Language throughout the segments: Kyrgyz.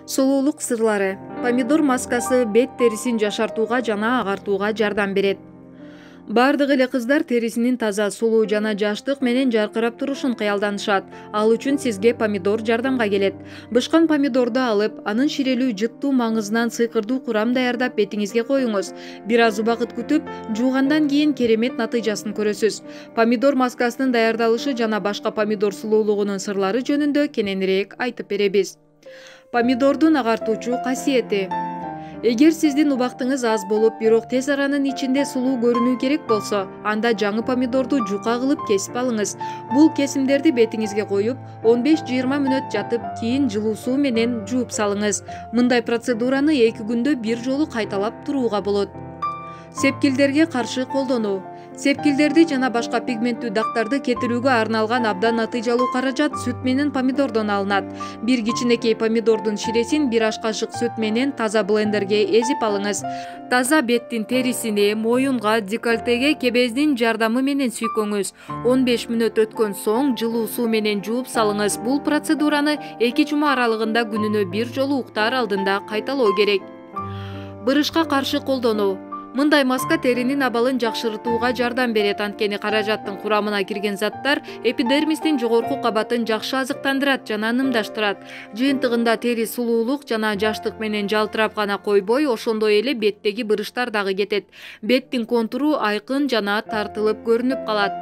Сулуулук сырлары. Помидор маскасы бет терисин жашартууга жана агартууга жардам берет. Бардык эле кыздар терисинин таза, сулуу жана жаштык менен жаркырап турушун кыялданышат. Ал үчүн сизге помидор жардамга келет. Бышкан помидорду алып, анын ширелүү жыттуу маңызынан сыйкырдуу курам даярдап бетиңизге коюңуз. Бир аз убакыт күтүп, жуугандан кийин керемет натыйжасын көрөсүз. Помидор маскасынын даярдалышы жана башка помидор сулуулугунун сырлары жөнүндө кененирээк айтып беребиз. Помидордун агартуучу касиети. Эгер сиздин убактыңыз аз болуп, бирок тез аранын ичинде сулуу көрүнүү керек болсо, анда жаңы помидорду жука кылып кесип алыңыз. Бул кесимдерди бетиңизге коюп, 15-20 мүнөт жатып, кийин жылуу суу менен жууп салыңыз. Мындай процедураны 2 күндө бир жолу кайталап турууга болот. Сепкилдерге каршы колдонуу. Сепкилдерди жана башка пигменттүү дактарды кетирүүгө арналган абдан натыйжалуу каражат сүт менен помидордон алынат. Бир кичинекей помидордун ширесин бир аш кашык сүт менен таза блендерге эзип алыңыз. Таза беттин терисине, моюнга, декольтеге кебездин жардамы менен сүйкөңүз. 15 мүнөт өткөн соң жылуу суу менен жууп салыңыз. Бул процедураны 2 жума аралыгында күнүнө бир жолу уктаар алдында кайталоо керек. Бырышка каршы колдонуу. Мындай маска теринин абалын жакшыртууга жардам берет, анткени каражаттын курамына кирген заттар эпидермистин жогорку кабатын жакшы азыктандырат жана нымдаштырат. Жыйынтыгында тери сулуулук жана жаштык менен жалтырап гана койбой, ошондой эле беттеги бырыштар дагы кетет. Беттин контуру айкын жана тартылып көрүнүп калат.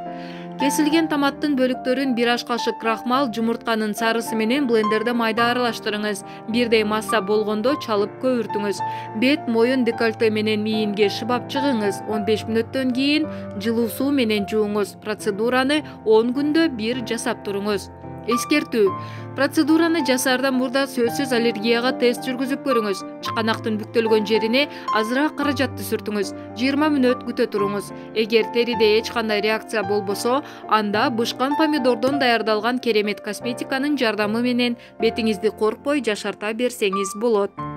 Кесилген томаттын бөлүктөрүн бир аш кашык крахмал, жумуртканын сарысы менен блендерде майда аралаштырыңыз. Бирдей масса болгондо чалып көбүртүңүз. Бет, моюн, декольте менен мийинге шыбап чыгыңыз. 15 мүнөттөн кийин жылуу суу менен жууңуз. Процедураны 10 күндө бир жасап туруңуз. Эскертүү. Процедураны жасаардан мурда сөзсүз аллергияга тест жүргүзүп көрүңүз. Чыканактын бүктөлгөн жерине азыраак каражатты сүртүңүз. 20 мүнөт күтө туруңуз. Эгер териде эч кандай реакция болбосо, анда бышкан помидордон даярдалган керемет косметиканын жардамы менен бетиңизди коркпой жашарта берсеңиз болот.